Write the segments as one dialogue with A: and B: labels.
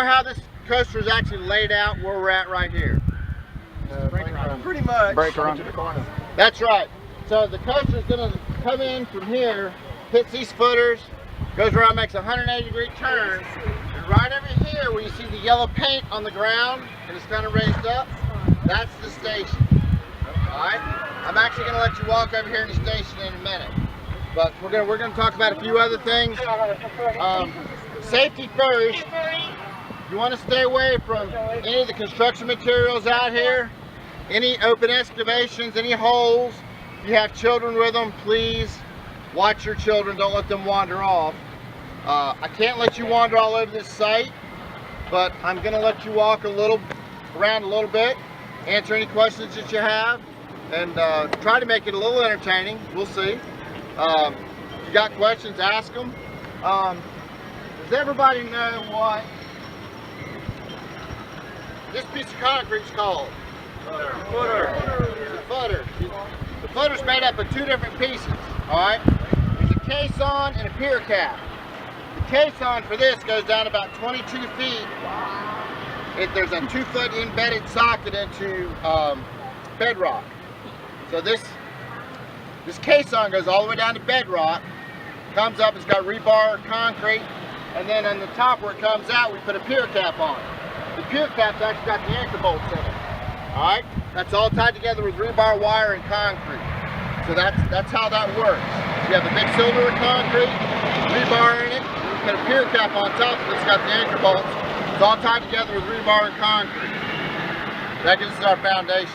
A: how this coaster is actually laid out where we're at right here?
B: Pretty much.
C: Break around to the corner.
A: That's right. So the coaster is going to come in from here, hits these footers, goes around, makes a 180-degree turn, and right over here where you see the yellow paint on the ground and it's kind of raised up, that's the station. Alright? I'm actually going to let you walk over here in the station in a minute. But we're going to talk about a few other things. Safety first. You want to stay away from any of the construction materials out here, any open excavations, any holes. If you have children with them, please watch your children. Don't let them wander off. I can't let you wander all over this site, but I'm going to let you walk around a little bit, answer any questions that you have, and try to make it a little entertaining. We'll see. If you got questions, ask them. Does everybody know what this piece of concrete is called? Footer. The footer. The footer's made up of two different pieces. Alright? There's a caisson and a pier cap. The caisson for this goes down about 22 feet. There's a 2-foot embedded socket into bedrock. So this caisson goes all the way down to bedrock, comes up, it's got rebar concrete, and then on the top where it comes out, we put a pier cap on it. The pier cap's actually got the anchor bolts in it. Alright? That's all tied together with rebar wire and concrete. So that's how that works. You have a big cylinder of concrete, rebar in it, you put a pier cap on top, it's got the anchor bolts. It's all tied together with rebar and concrete. That gives us our foundations.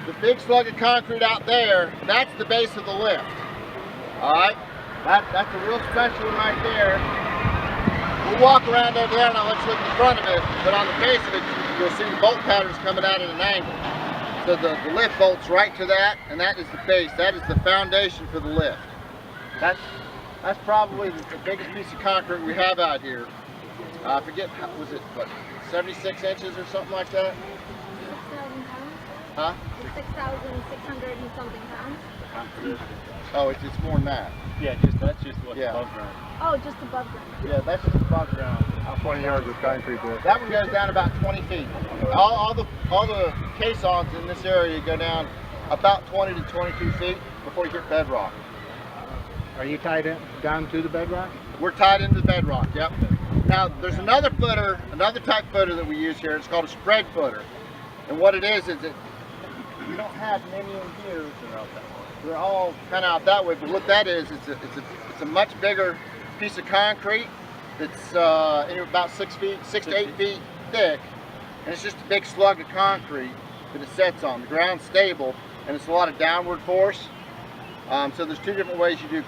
A: The big slug of concrete out there, that's the base of the lift. Alright? That's a real special one right there. We'll walk around over there and I'll let you look at the front of it, but on the base of it, you'll see the bolt patterns coming out at an angle. So the lift bolts right to that, and that is the base. That is the foundation for the lift. That's probably the biggest piece of concrete we have out here. I forget, was it, what, 76 inches or something like that?
D: 6,000 pounds?
A: Huh?
D: 6,600 and something pounds.
A: Oh, it's more than that.
C: Yeah, that's just what's above ground.
D: Oh, just above ground.
A: Yeah, that's just above ground.
C: How 20 yards of concrete there?
A: That one goes down about 20 feet. All the caissons in this area go down about 20 to 22 feet before you hit bedrock.
C: Are you tied down to the bedrock?
A: We're tied into the bedrock, yep. Now, there's another footer, another type footer that we use here. It's called a spread footer. And what it is that you don't have many in here. They're all kind of out that way, but what that is, it's a much bigger piece of concrete that's about 6 to 8 feet thick, and it's just a big slug of concrete that it sets on. The ground's stable, and it's a lot of downward force. So there's two different ways you do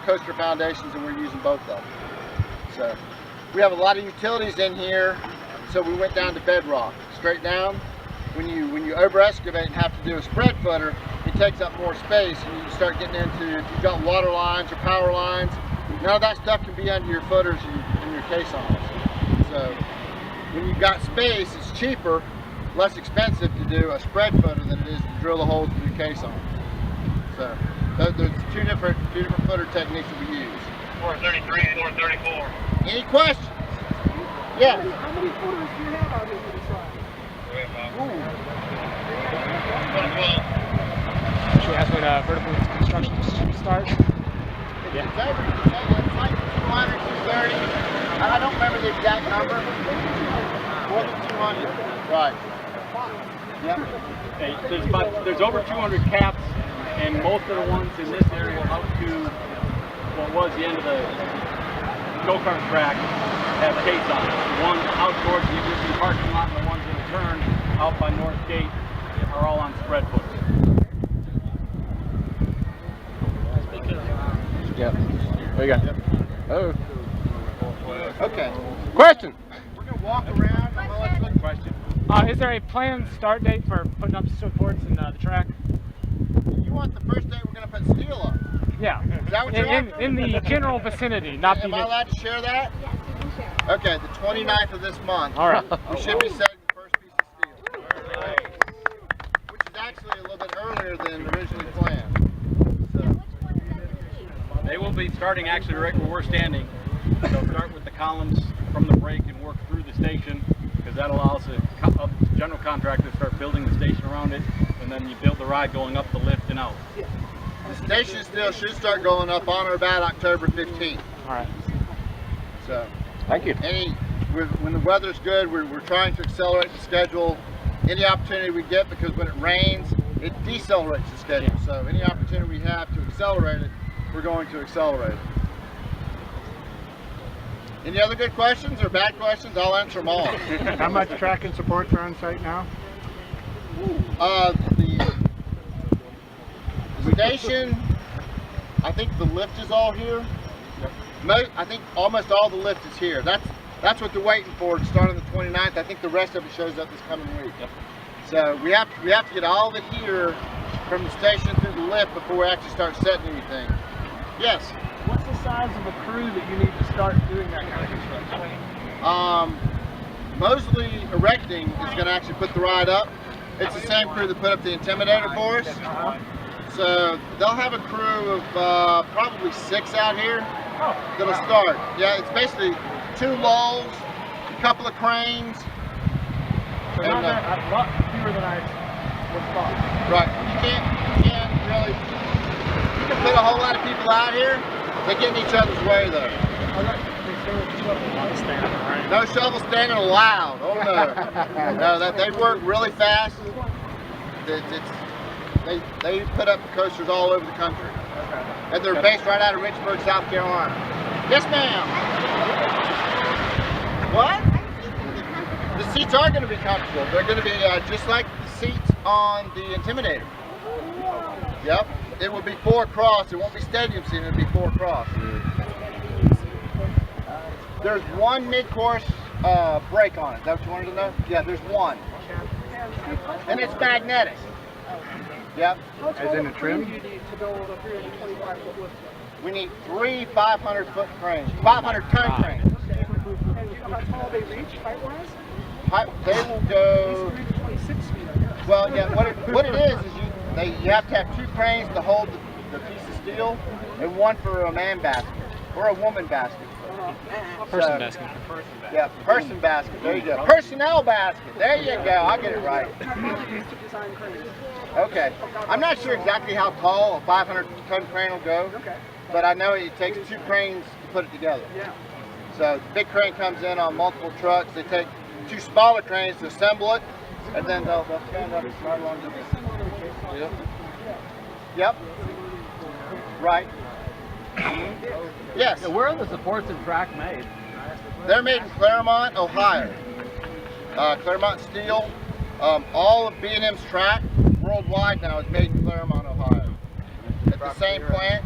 A: coaster foundations, and we're using both of them. So we have a lot of utilities in here, so we went down to bedrock, straight down. When you over excavate and have to do a spread footer, it takes up more space, and you start getting into, if you've got water lines or power lines, none of that stuff can be under your footers and your caissons. So when you've got space, it's cheaper, less expensive to do a spread footer than it is to drill the holes through your caisson. So there's two different footer techniques that we use.
E: 433, 434.
A: Any questions? Yeah.
B: How many footers do you have out here for this ride?
F: Should we ask when vertical construction should start?
A: Yeah. It's like 200, 230. I don't remember the exact number. More than 200. Right. Yep.
C: There's over 200 caps, and most of the ones in this area out to what was the end of the go-kart track have caissons. The ones out towards the existing parking lot and the ones in the turn out by North Gate are all on spread footers.
G: Yep. There you go.
A: Yep.
G: Oh.
A: Okay.
G: Question.
A: We're going to walk around. I'm going to let you
C: Question.
F: Is there a planned start date for putting up supports in the track?
A: You want the first day we're going to put steel up?
F: Yeah.
A: Is that what you're after?
F: In the general vicinity, not the...
A: Am I allowed to share that?
D: Yes, you can share.
A: Okay, the 29th of this month.
F: All right.
A: We should be setting the first piece of steel. Which is actually a little bit earlier than originally planned. So,
C: They will be starting actually right where we're standing they'll start with the columns from the break and work through the station, because that allows the general contractor to start building the station around it, and then you build the ride going up the lift and out.
A: The station still should start going up on or about October 15th.
F: All right.
A: So,
G: Thank you.
A: when the weather's good, we're trying to accelerate the schedule. Any opportunity we get, because when it rains, it decelerates the schedule. So any opportunity we have to accelerate it, we're going to accelerate it. Any other good questions or bad questions? I'll answer them all.
B: How much track and supports are on site now?
A: The station, I think the lift is all here. I think almost all the lift is here. That's what they're waiting for to start on the 29th. I think the rest of it shows up this coming week.
C: Yep.
A: So we have to get all of it here from the station through the lift before we actually start setting anything. Yes.
B: What's the size of a crew that you need to start doing that kind of construction?
A: Mosley Erecting is going to actually put the ride up. It's the same crew that put up the Intimidator for us. So they'll have a crew of probably 6 out here that'll start. Yeah, it's basically 2 lulls, a couple of cranes.
B: So
A: and,
B: not a lot fewer than I would thought.
A: Right. You can't really. You can put a whole lot of people out here. They get in each other's way though. No shovel standing allowed. Oh no. No, that they work really fast. They put up coasters all over the country. And they're based right out of Richmond, South Carolina. Yes, ma'am. What? The seats are going to be comfortable. They're going to be just like the seats on the Intimidator. Yep. It will be 4 across. It won't be stadium seating. It'll be 4 across. There's one mid-course brake on it. Is that what you wanted to know? Yeah, there's one. And it's magnetic. Yep.
B: As in a trim?
A: We need 3 500-foot cranes, 500-ton cranes.
B: How tall they reach height-wise?
A: They will go.
B: 26 feet, I guess.
A: Well, yeah. What it is you have to have 2 cranes to hold the piece of steel, and 1 for a man basket or a woman basket.
F: Person basket.
A: Yeah, person basket. There you go. Personnel basket. There you go. I'll get it right. Okay. I'm not sure exactly how tall a 500-ton crane will go, but I know it takes 2 cranes to put it together.
B: Yeah.
A: So the big crane comes in on multiple trucks. They take 2 smaller cranes to assemble it, and then they'll stand up right along to this. Yep. Yep. Right. Yes.
G: So where are the supports and track made?
A: They're made in Claremont, Ohio. Claremont Steel. All of B&M's track worldwide now is made in Claremont, Ohio. At the same plant.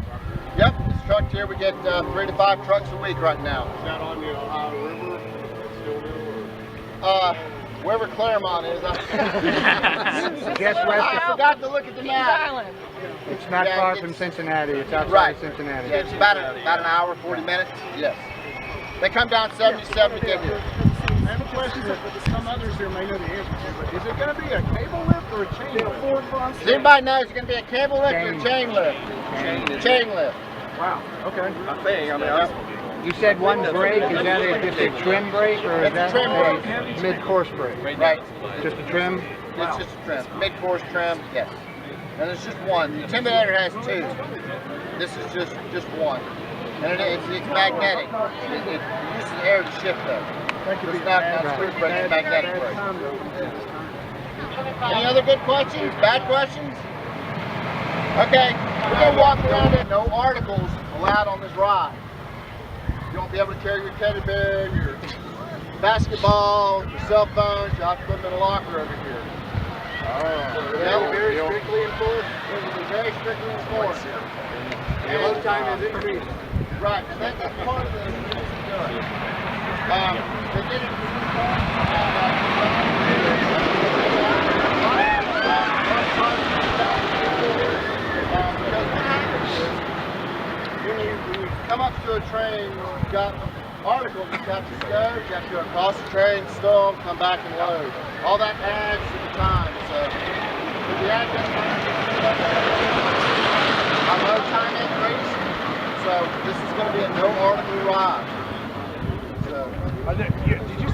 A: Yep, this truck here, we get 3 to 5 trucks a week right now.
B: Is that on the Ohio River?
A: Wherever Claremont is.
B: Guess west.
A: I forgot to look at the map.
B: It's not far from Cincinnati. It's outside
A: Right.
B: of Cincinnati.
A: Yeah, it's about an hour, 40 minutes. Yes. They come down 77 to get here.
B: I have a question that some others here may know the answer to, but is it going to be a cable lift or a chain lift?
A: Does anybody know it's going to be a cable lift or a chain lift? Chain lift.
B: Wow, okay.
H: You said one brake, is that just a trim brake or is
A: It's a
H: that
A: trim brake.
H: a mid-course brake?
A: Right.
H: Just a trim?
A: It's just a trim. Mid-course trim, yes. And it's just one. The Intimidator has 2. This is just one. And it's magnetic. It uses air to shift though. It's not screw brake, it's magnetic brake. Any other good questions? Bad questions? Okay, we're going to walk around it. No articles allowed on this ride. You won't be able to carry your teddy bear, your basketball, your cell phones. You'll have to put them in a locker over here. Yeah, very strictly enforced. It will be very strictly enforced. And load time is increased. Right, and that's part of the they did it when you come up to a train, you've got articles you have to stow, you have to go across the train, stow them, come back and load. All that adds to the time. So with the advent our load time increased, so this is going to be a no article ride.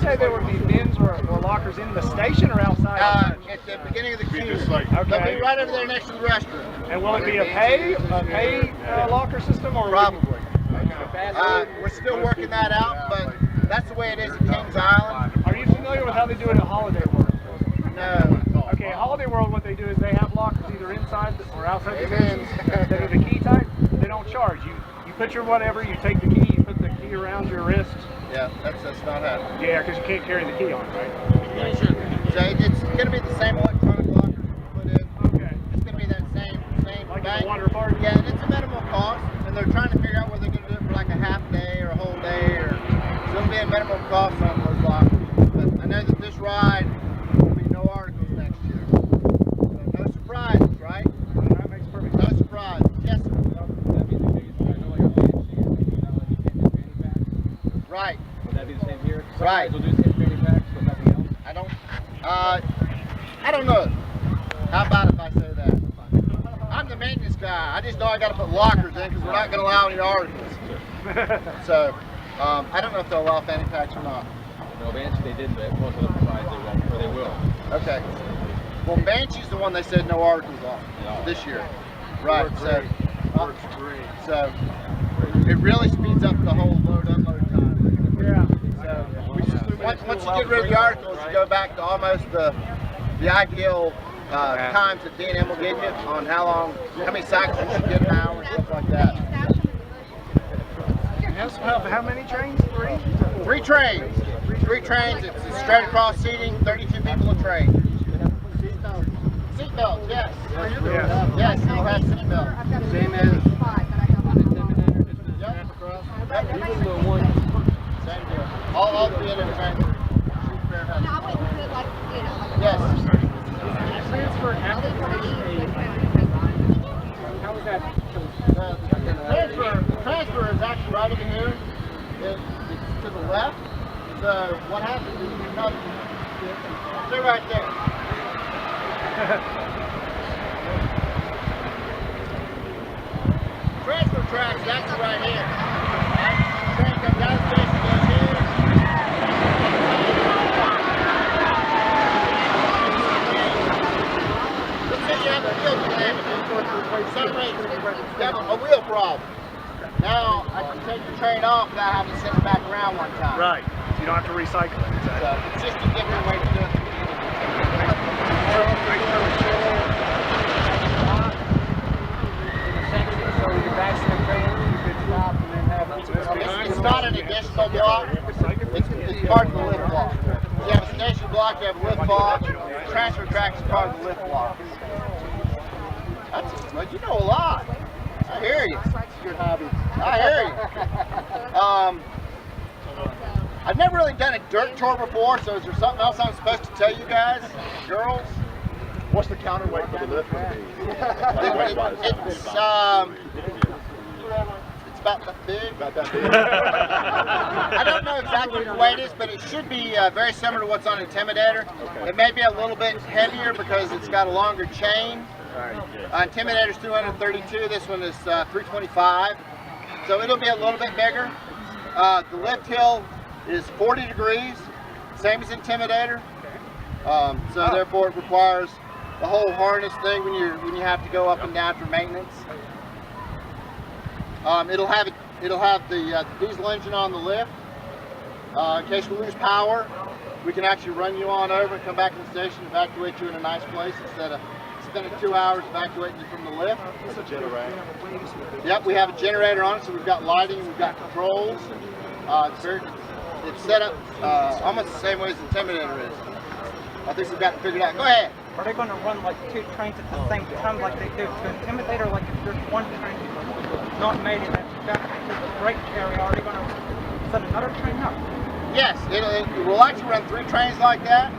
B: say there would be bins or lockers in the station or outside?
A: At the beginning of the queue.
B: Okay.
A: They'll be right over there next to the restroom.
B: And will it be a pay locker system or?
A: Probably. We're still working that out, but that's the way it is at Kings Island.
B: Are you familiar with how they do it at Holiday World?
A: No.
B: Okay, at Holiday World, what they do is they have lockers either inside or outside the
A: Amen.
B: stations that are the key type. They don't charge you. You put your whatever, you take the key, you put the key around your wrist.
A: Yeah, that's not happening.
B: Yeah, because you can't carry the key on, right?
A: So it's going to be the same electronic locker you put in.
B: Okay.
A: It's going to be that same
B: Like
A: bank.
B: a water park?
A: Yeah, and it's a minimal cost, and they're trying to figure out whether they're going to do it for like a half day or a whole day, or so it'll be a minimal cost on those lockers. But I know that this ride will be no articles next year. So no surprises, right?
B: That makes perfect sense.
A: No surprises. Yes, sir. Right.
G: Would that be the same here?
A: Right.
G: We'll do the same fanny packs, but nothing else.
A: I don't know. How about if I say that? I'm the maintenance guy. I just know I got to put lockers in because we're not going to allow any articles. So, I don't know if they'll allow fanny packs or not.
G: No, Banshee they didn't, but most of them provide they won't, or they will.
A: Okay. Well, Banshee's the one they said no articles on this year. Right. So, so it really speeds up the whole load unload time.
B: Yeah.
A: So once you get rid of the articles, you go back to almost the ideal times that D&M will give you on how many cycles you should get an hour and stuff like that.
B: How many trains? Three?
A: Three trains. It's straight across seating, 32 people a train. Seatbelts, yes. Yes, you'll have seatbelts. Same as. Same deal. All the end of the train. Yes.
F: How was that?
A: The transfer is actually right over here. It's to the left. So what happens is you come, they're right there. Transfer track is actually right here. The train comes out of the station, goes here. Let's say you have a wheel calamity. For some reason, you have a wheel problem. Now I can take the train off without having to send it back around one time.
B: Right. So you don't have to recycle it.
A: So it's just a different way to do it. It's not an additional block. It's part of the lift block. You have a station block, you have a lift block. The transfer track is part of the lift block. Well, you know a lot. I hear you. That's a good hobby. I hear you. I've never really done a dirt tour before, so is there something else I'm supposed to tell you guys, girls?
B: What's the counterweight for the lift?
A: It's about that big. I don't know exactly what the weight is, but it should be very similar to what's on Intimidator. Okay. It may be a little bit heavier because it's got a longer chain. Intimidator's 232, this one is 325. So it'll be a little bit bigger. The lift hill is 40 degrees, same as Intimidator. So therefore it requires the whole harness thing when you have to go up and down for maintenance. It'll have the diesel engine on the lift. In case we lose power, we can actually run you on over and come back to the station, evacuate you in a nice place instead of spending 2 hours evacuating you from the lift.
B: It's a generator.
A: Yep, we have a generator on it, so we've got lighting and we've got controls. It's set up almost the same way as the Intimidator is. I think we've got it figured out. Go ahead.
I: Are they going to run like two trains at the same time like they do to Intimidator? Like if there's one train not made it that's the brake area, are they going to set another train up?
A: Yes, we'll actually run 3 trains like that.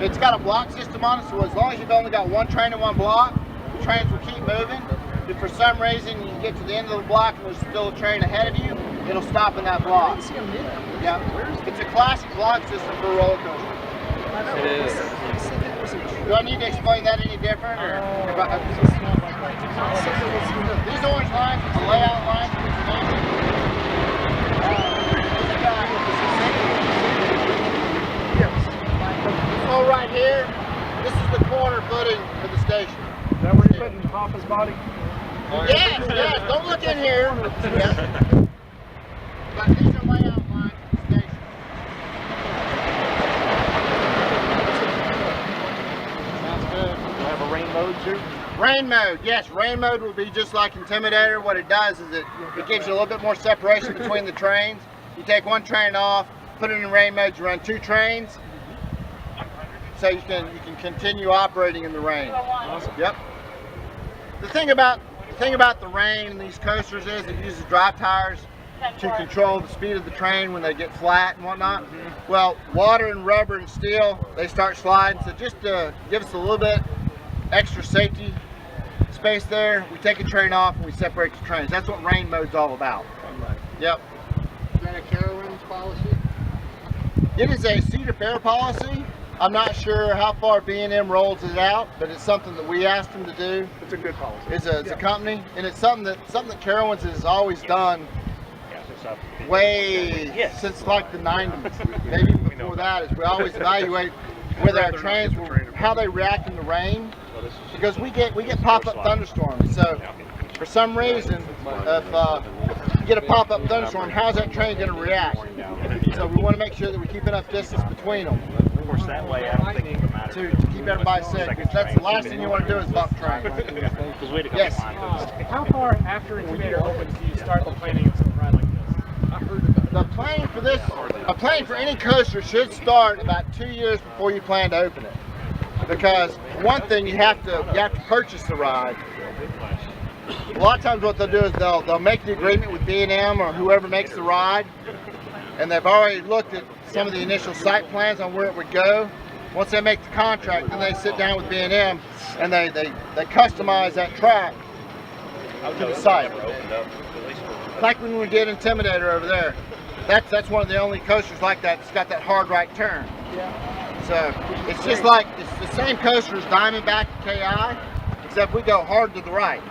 A: It's got a block system on it, so as long as you've only got one train in one block, the trains will keep moving. If for some reason you get to the end of the block and there's still a train ahead of you, it'll stop in that block. Yeah, it's a classic block system for a roller coaster.
G: It is.
A: Do I need to explain that any different? Or these orange lines are the layout lines for the
B: off his body?
A: Yes, yes. Don't look in here. Yeah. But these are layout lines for the station.
B: Sounds good. Do I have a rain mode too?
A: Rain mode, yes. Rain mode will be just like Intimidator. What it does is it gives you a little bit more separation between the trains. You take one train off, put it in rain mode, you run 2 trains, so you can continue operating in the rain.
B: Awesome.
A: Yep. The thing about the rain in these coasters is it uses drive tires to control the speed of the train when they get flat and whatnot. Well, water and rubber and steel, they start sliding, so just to give us a little bit extra safety space there, we take a train off and we separate the trains. That's what rain mode's all about. Yep.
B: Is that a Carowinds policy?
A: It is a Cedar Fair policy. I'm not sure how far B&M rolls it out, but it's something that we asked them to do.
B: It's a good policy.
A: It's a company, and it's something that Carowinds has always done way since like the 90s, maybe even before that. Is we always evaluate whether our trains how they react in the rain, because we get pop-up thunderstorms. So for some reason, if you get a pop-up thunderstorm, how's that train going to react? So we want to make sure that we keep enough distance between them.
B: Of course, that way I don't think it would matter.
A: To keep everybody safe, because that's the last thing you want to do is bump trains. Yes.
F: How far after Intimidator opens do you start the planning of some ride like this?
A: The planning for this, a planning for any coaster should start about 2 years before you plan to open it. Because one thing, you have to purchase the ride. A lot of times what they'll do is they'll make the agreement with B&M or whoever makes the ride, and they've already looked at some of the initial site plans on where it would go. Once they make the contract, then they sit down with B&M and they customize that track to the site. Like when we did Intimidator over there. That's one of the only coasters like that that's got that hard right turn. So it's just like, it's the same coaster as Diamondback and KI, except we go hard to the right.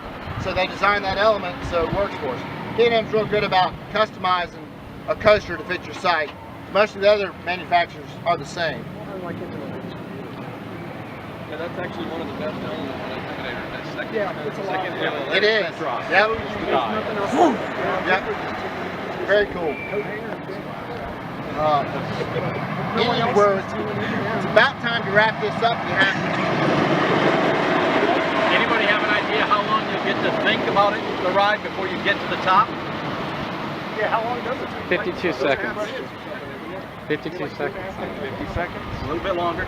A: So they designed that element so it works for us. B&M's real good about customizing a coaster to fit your site. Most of the other manufacturers are the same.
G: Yeah, that's actually one of the best elements on Intimidator. That second,
B: It's a lot.
G: element.
A: It is. Yep. Yep. Very cool. It's about time to wrap this up. You have to.
C: Anybody have an idea how long you get to think about it, the ride, before you get to the top?
B: Yeah, how long does it take?
H: 52 seconds. 52 seconds.
B: 50 seconds.
C: A little bit longer.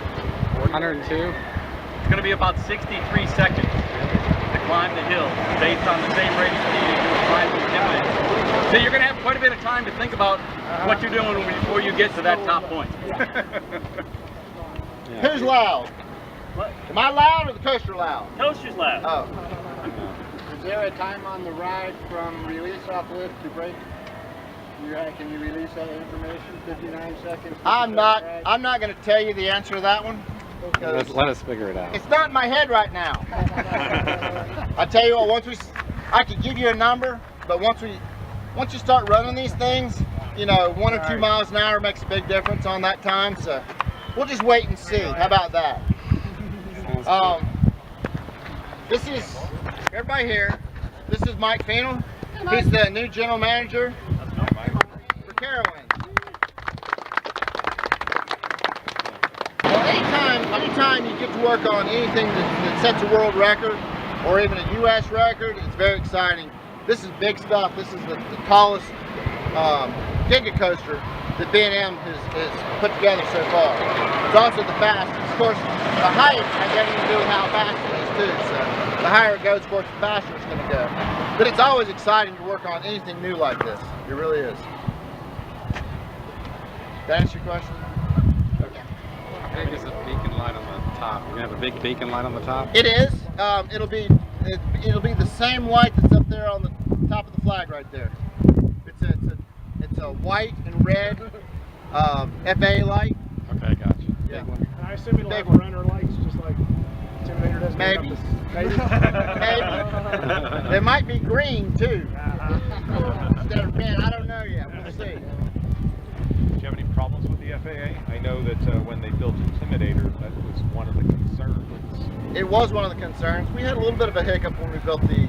H: 102.
C: It's going to be about 63 seconds to climb the hill, based on the same rate of speed as you climb the Intimidator. So you're going to have quite a bit of time to think about what you're doing before you get to that top point.
A: Who's loud? Am I loud or the coaster loud?
C: Coaster's loud.
A: Oh.
B: Is there a time on the ride from release off lift to break? Can you release that information? 59 seconds.
A: I'm not going to tell you the answer to that one.
H: Let us figure it out.
A: It's not in my head right now. I tell you what, I could give you a number, but once you start running these things, you know, 1 or 2 miles an hour makes a big difference on that time. So we'll just wait and see. How about that? This is everybody here. This is Mike Feenel. He's the new general manager for Carowinds. Well, anytime you get to work on anything that sets a world record or even a U.S. record, it's very exciting. This is big stuff. This is the tallest giga coaster that B&M has put together so far. It's also the fastest. Of course, the height has everything to do with how fast it is too. So the higher it goes, of course, the faster it's going to go. But it's always exciting to work on anything new like this. It really is. Did that answer your question?
H: How big is the beacon light on the top? You're gonna have a big beacon light on the top?
A: It is. It'll be the same light that's up there on the top of the flag right there. It's a white and red FA light.
H: Okay, gotcha.
A: Yeah.
B: And I assume it'll
A: Big
B: have
A: one.
B: runner lights just like Intimidator does.
A: Maybe.
B: Maybe.
A: Maybe. They might be green too. Instead of red. I don't know yet. We'll see.
B: Do you have any problems with the
J: FAA? I know that when they built Intimidator, that was one of the concerns.
A: It was one of the concerns. We had a little bit of a hiccup when we built the.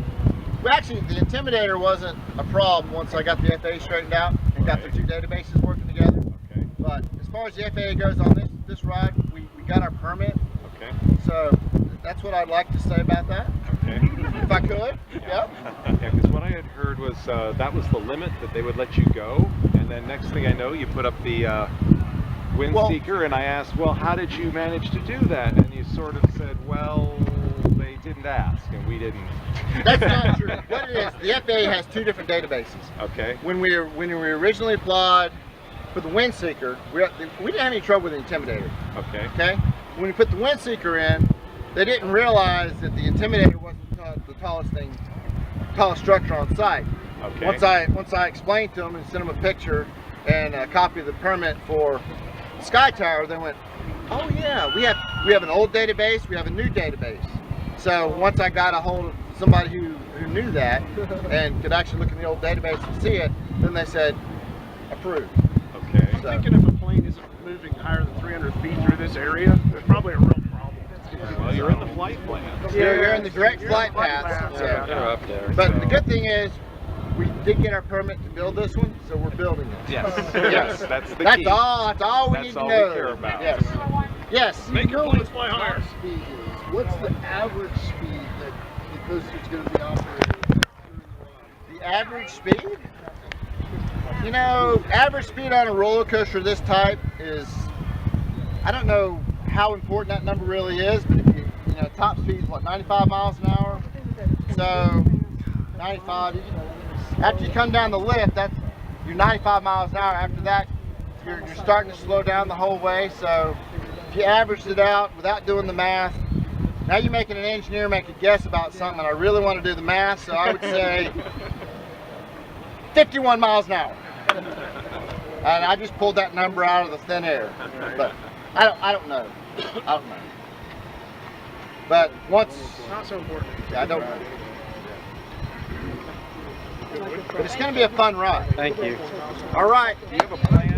A: Well, actually, the Intimidator wasn't a problem once I got the FAA straightened out and got the two databases working together.
J: Okay.
A: But as far as the FAA goes on this ride, we got our permit.
J: Okay.
A: So that's what I'd like to say about that.
J: Okay.
A: If I could. Yep.
J: Yeah, because what I had heard was that was the limit that they would let you go, and then next thing I know, you put up the wind seeker, and I asked, well, how did you manage to do that? And you sort of said, well, they didn't ask, and we didn't.
A: That's not true. What it is, the FAA has two different databases.
J: Okay.
A: When we originally applied for the wind seeker, we didn't have any trouble with the Intimidator.
J: Okay.
A: Okay. When we put the wind seeker in, they didn't realize that the Intimidator wasn't the tallest structure on site.
J: Okay.
A: Once I explained to them and sent them a picture and a copy of the permit for the Sky Tower, they went, "Oh yeah, we have an old database, we have a new database." So once I got a hold of somebody who knew that and could actually look in the old database and see it, then they said, "Approved."
J: Okay.
A: So,
F: I'm thinking if a plane isn't moving higher than 300 feet through this area, there's probably a real problem.
J: Well, you're in the flight plan.
A: you're in the direct flight path. So.
H: They're up there.
A: But the good thing is, we did get our permit to build this one, so we're building it.
J: Yes.
A: Yes.
J: That's the
A: That's
J: key.
A: all. That's all we
J: That's
A: need to
J: all
A: know.
J: we care about.
A: Yes. Yes.
F: Make your planes fly higher.
B: Speed is, what's the average speed that the coaster's going to be operating?
A: The average speed? You know, average speed on a roller coaster this type is, I don't know how important that number really is, but if you know, top speed is what, 95 miles an hour? So 95, after you come down the lift, you're 95 miles an hour. After that, you're starting to slow down the whole way. So if you averaged it out without doing the math, now you're making an engineer make a guess about something, and I really want to do the math, so I would say 51 miles an hour. And I just pulled that number out of the thin air. But I don't know. I don't know. But once,
F: Not so important.
A: I don't know. But it's going to be a fun ride.
H: Thank you.
A: All right.
J: Do you have a plan